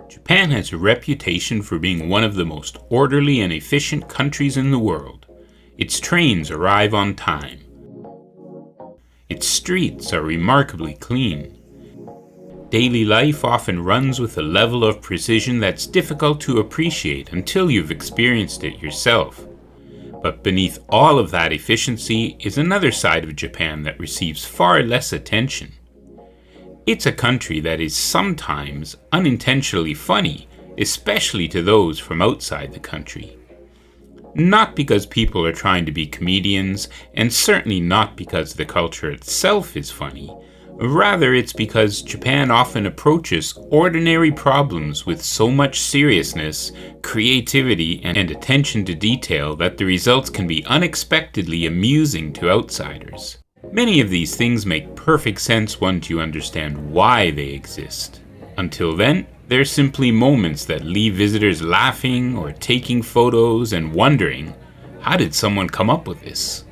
Japan has a reputation for being one of the most orderly and efficient countries in the world. Its trains arrive on time. Its streets are remarkably clean. Daily life often runs with a level of precision that's difficult to appreciate until you've experienced it yourself. But beneath all of that efficiency is another side of Japan that receives far less attention. It's a country that is sometimes unintentionally funny, especially to those from outside the country. Not because people are trying to be comedians, and certainly not because the culture itself is funny. Rather, it's because Japan often approaches ordinary problems with so much seriousness, creativity, and attention to detail that the results can be unexpectedly amusing to outsiders. Many of these things make perfect sense once you understand why they exist. Until then, they're simply moments that leave visitors laughing or taking photos and wondering, how did someone come up with this?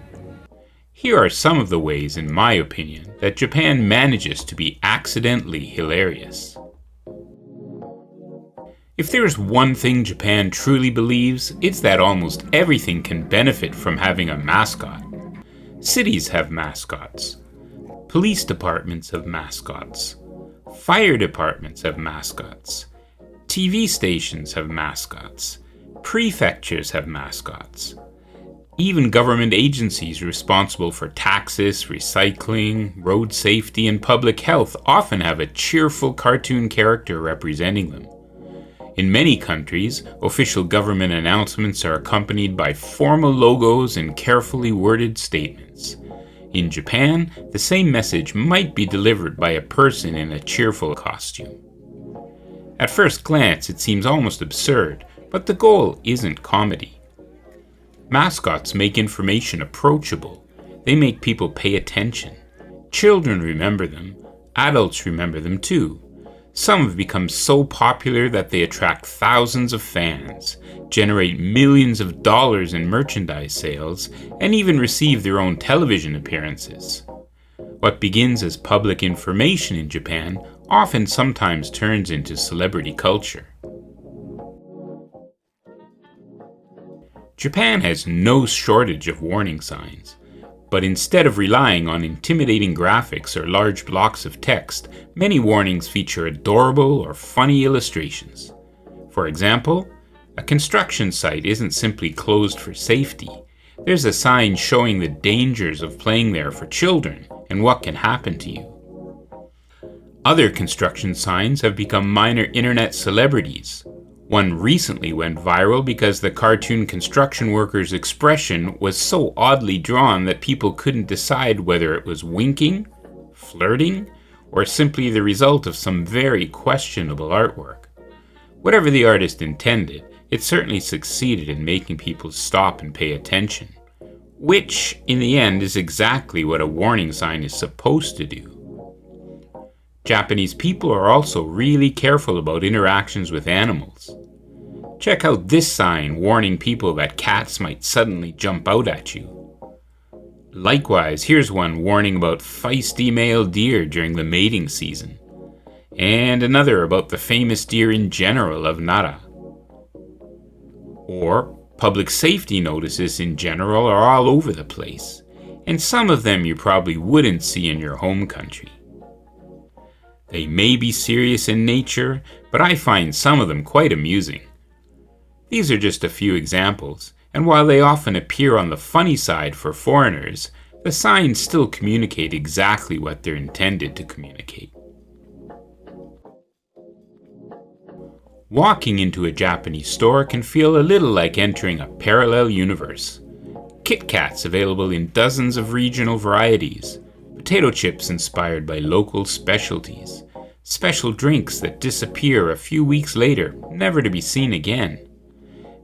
Here are some of the ways, in my opinion, that Japan manages to be accidentally hilarious. If there's one thing Japan truly believes, it's that almost everything can benefit from having a mascot. Cities have mascots. Police departments have mascots. Fire departments have mascots. TV stations have mascots. Prefectures have mascots. Even government agencies responsible for taxes, recycling, road safety, and public health often have a cheerful cartoon character representing them. In many countries, official government announcements are accompanied by formal logos and carefully worded statements. In Japan, the same message might be delivered by a person in a cheerful costume. At first glance, it seems almost absurd, but the goal isn't comedy. Mascots make information approachable. They make people pay attention. Children remember them. Adults remember them too. Some have become so popular that they attract thousands of fans, generate millions of dollars in merchandise sales, and even receive their own television appearances. What begins as public information in Japan often sometimes turns into celebrity culture. Japan has no shortage of warning signs, but instead of relying on intimidating graphics or large blocks of text, many warnings feature adorable or funny illustrations. For example, a construction site isn't simply closed for safety. There's a sign showing the dangers of playing there for children and what can happen to you. Other construction signs have become minor internet celebrities. One recently went viral because the cartoon construction worker's expression was so oddly drawn that people couldn't decide whether it was winking, flirting, or simply the result of some very questionable artwork. Whatever the artist intended, it certainly succeeded in making people stop and pay attention, which, in the end, is exactly what a warning sign is supposed to do. Japanese people are also really careful about interactions with animals. Check out this sign warning people that cats might suddenly jump out at you. Likewise, here's one warning about feisty male deer during the mating season, and another about the famous deer in general of Nara. Or, public safety notices in general are all over the place, and some of them you probably wouldn't see in your home country. They may be serious in nature, but I find some of them quite amusing. These are just a few examples, and while they often appear on the funny side for foreigners, the signs still communicate exactly what they're intended to communicate. Walking into a Japanese store can feel a little like entering a parallel universe. Kit Kats available in dozens of regional varieties, potato chips inspired by local specialties, special drinks that disappear a few weeks later, never to be seen again.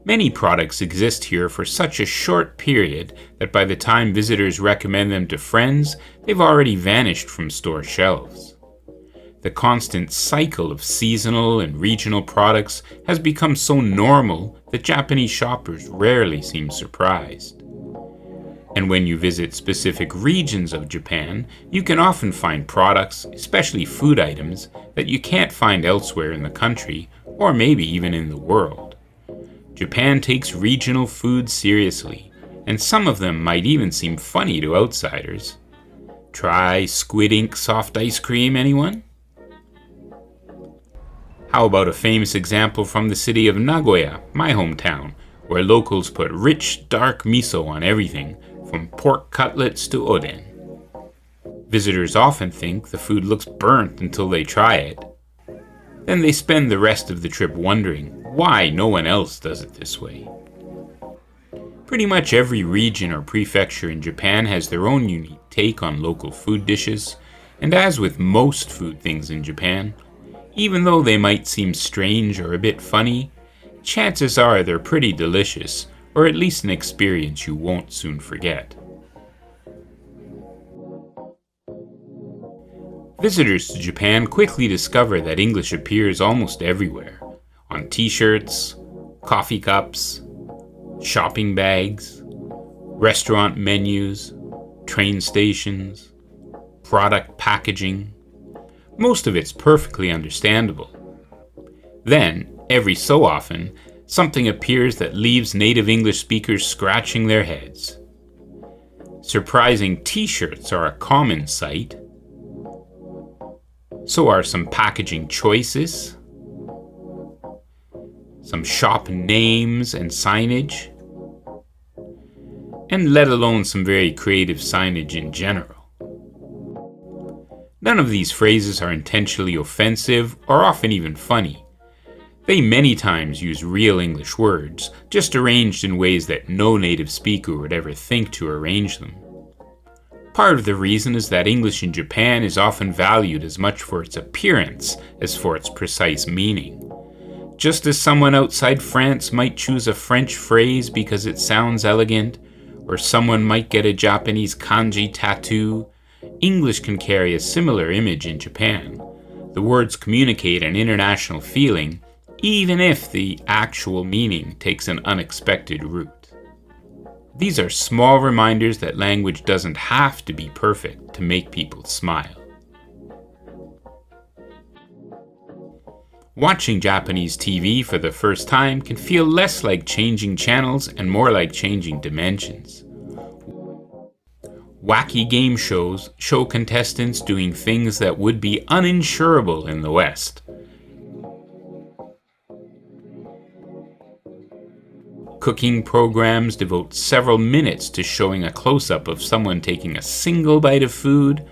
Many products exist here for such a short period that by the time visitors recommend them to friends, they've already vanished from store shelves. The constant cycle of seasonal and regional products has become so normal that Japanese shoppers rarely seem surprised. And when you visit specific regions of Japan, you can often find products, especially food items, that you can't find elsewhere in the country, or maybe even in the world. Japan takes regional food seriously, and some of them might even seem funny to outsiders. Try squid ink soft ice cream, anyone? How about a famous example from the city of Nagoya, my hometown, where locals put rich, dark miso on everything, from pork cutlets to oden. Visitors often think the food looks burnt until they try it. Then they spend the rest of the trip wondering why no one else does it this way. Pretty much every region or prefecture in Japan has their own unique take on local food dishes, and as with most food things in Japan, even though they might seem strange or a bit funny, chances are they're pretty delicious, or at least an experience you won't soon forget. Visitors to Japan quickly discover that English appears almost everywhere, on t-shirts, coffee cups, shopping bags, restaurant menus, train stations, product packaging. Most of it's perfectly understandable. Then, every so often, something appears that leaves native English speakers scratching their heads. Surprising t-shirts are a common sight. So are some packaging choices, some shop names and signage, and let alone some very creative signage in general. None of these phrases are intentionally offensive or often even funny. They many times use real English words, just arranged in ways that no native speaker would ever think to arrange them. Part of the reason is that English in Japan is often valued as much for its appearance as for its precise meaning. Just as someone outside France might choose a French phrase because it sounds elegant, or someone might get a Japanese kanji tattoo, English can carry a similar image in Japan. The words communicate an international feeling, even if the actual meaning takes an unexpected route. These are small reminders that language doesn't have to be perfect to make people smile. Watching Japanese TV for the first time can feel less like changing channels and more like changing dimensions. Wacky game shows show contestants doing things that would be uninsurable in the West. Cooking programs devote several minutes to showing a close-up of someone taking a single bite of food,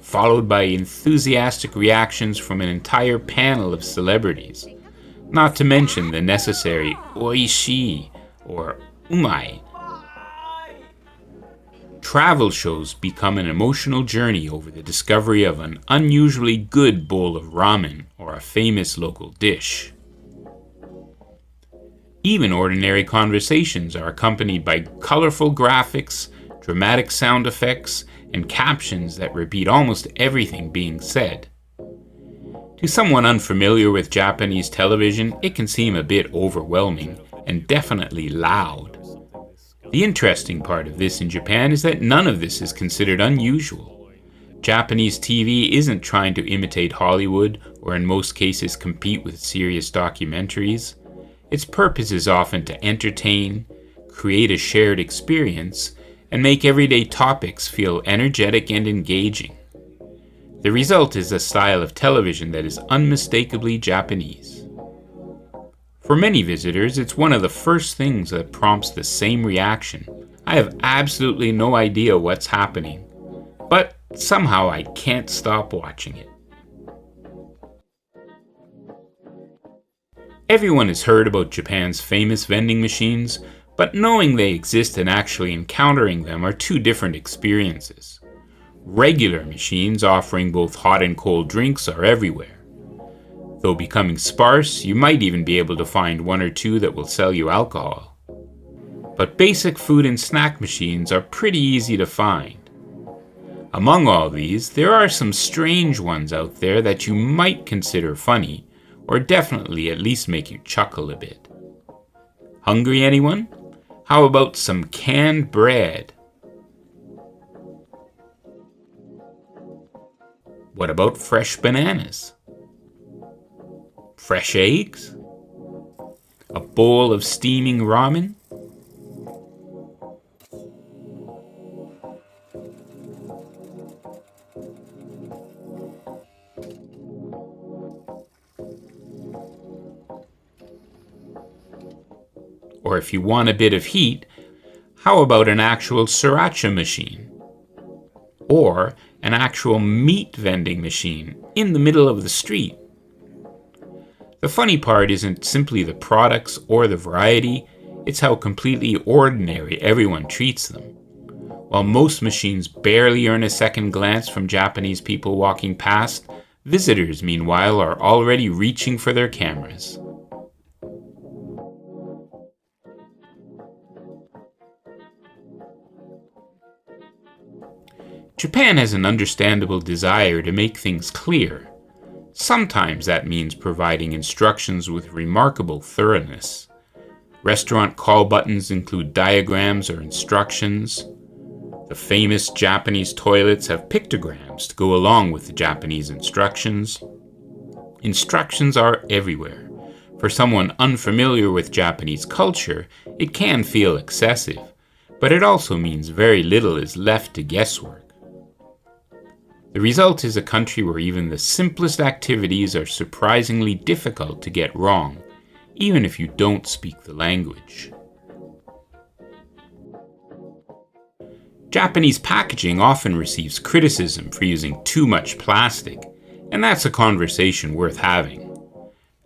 followed by enthusiastic reactions from an entire panel of celebrities, not to mention the necessary oishii or umai. Travel shows become an emotional journey over the discovery of an unusually good bowl of ramen or a famous local dish. Even ordinary conversations are accompanied by colorful graphics, dramatic sound effects, and captions that repeat almost everything being said. To someone unfamiliar with Japanese television, it can seem a bit overwhelming and definitely loud. The interesting part of this in Japan is that none of this is considered unusual. Japanese TV isn't trying to imitate Hollywood or in most cases compete with serious documentaries. Its purpose is often to entertain, create a shared experience, and make everyday topics feel energetic and engaging. The result is a style of television that is unmistakably Japanese. For many visitors, it's one of the first things that prompts the same reaction. I have absolutely no idea what's happening, but somehow I can't stop watching it. Everyone has heard about Japan's famous vending machines, but knowing they exist and actually encountering them are two different experiences. Regular machines offering both hot and cold drinks are everywhere. Though becoming sparse, you might even be able to find one or two that will sell you alcohol. But basic food and snack machines are pretty easy to find. Among all these, there are some strange ones out there that you might consider funny, or definitely at least make you chuckle a bit. Hungry, anyone? How about some canned bread? What about fresh bananas? Fresh eggs? A bowl of steaming ramen? Or if you want a bit of heat, how about an actual sriracha machine? Or an actual meat vending machine in the middle of the street? The funny part isn't simply the products or the variety, it's how completely ordinary everyone treats them. While most machines barely earn a second glance from Japanese people walking past, visitors, meanwhile, are already reaching for their cameras. Japan has an understandable desire to make things clear. Sometimes that means providing instructions with remarkable thoroughness. Restaurant call buttons include diagrams or instructions. The famous Japanese toilets have pictograms to go along with the Japanese instructions. Instructions are everywhere. For someone unfamiliar with Japanese culture, it can feel excessive, but it also means very little is left to guesswork. The result is a country where even the simplest activities are surprisingly difficult to get wrong, even if you don't speak the language. Japanese packaging often receives criticism for using too much plastic, and that's a conversation worth having.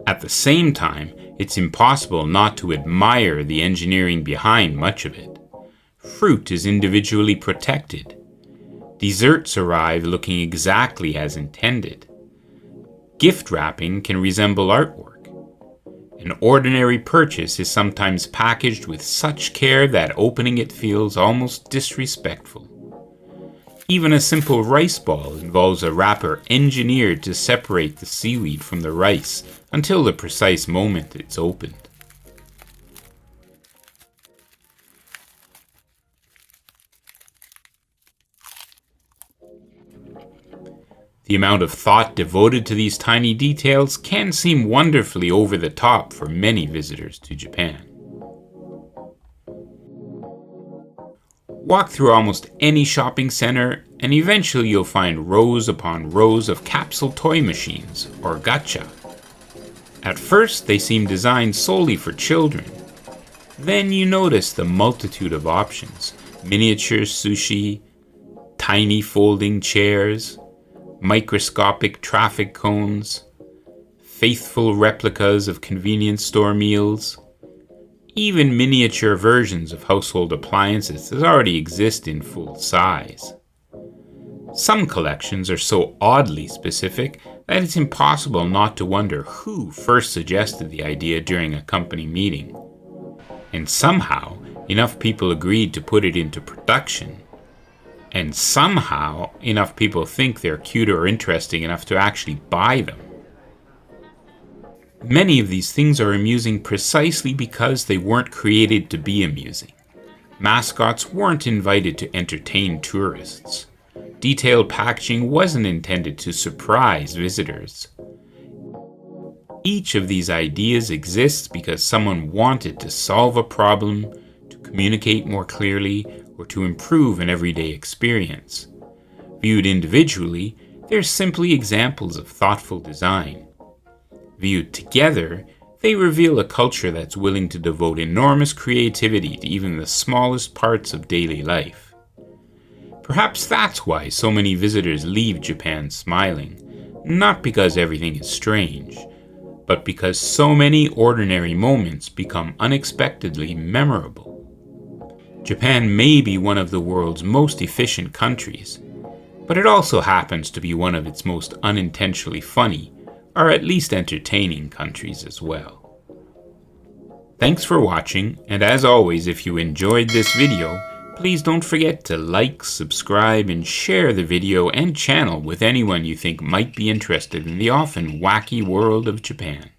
At the same time, it's impossible not to admire the engineering behind much of it. Fruit is individually protected. Desserts arrive looking exactly as intended. Gift wrapping can resemble artwork. An ordinary purchase is sometimes packaged with such care that opening it feels almost disrespectful. Even a simple rice ball involves a wrapper engineered to separate the seaweed from the rice until the precise moment it's opened. The amount of thought devoted to these tiny details can seem wonderfully over the top for many visitors to Japan. Walk through almost any shopping center and eventually you'll find rows upon rows of capsule toy machines, or gacha. At first they seem designed solely for children. Then you notice the multitude of options: miniature sushi, tiny folding chairs, microscopic traffic cones, faithful replicas of convenience store meals, even miniature versions of household appliances that already exist in full size. Some collections are so oddly specific that it's impossible not to wonder who first suggested the idea during a company meeting. And somehow, enough people agreed to put it into production. And somehow, enough people think they're cute or interesting enough to actually buy them. Many of these things are amusing precisely because they weren't created to be amusing. Mascots weren't invited to entertain tourists. Detailed packaging wasn't intended to surprise visitors. Each of these ideas exists because someone wanted to solve a problem, to communicate more clearly, or to improve an everyday experience. Viewed individually, they're simply examples of thoughtful design. Viewed together, they reveal a culture that's willing to devote enormous creativity to even the smallest parts of daily life. Perhaps that's why so many visitors leave Japan smiling, not because everything is strange, but because so many ordinary moments become unexpectedly memorable. Japan may be one of the world's most efficient countries, but it also happens to be one of its most unintentionally funny, or at least entertaining countries as well. Thanks for watching, and as always, if you enjoyed this video, please don't forget to like, subscribe, and share the video and channel with anyone you think might be interested in the often wacky world of Japan.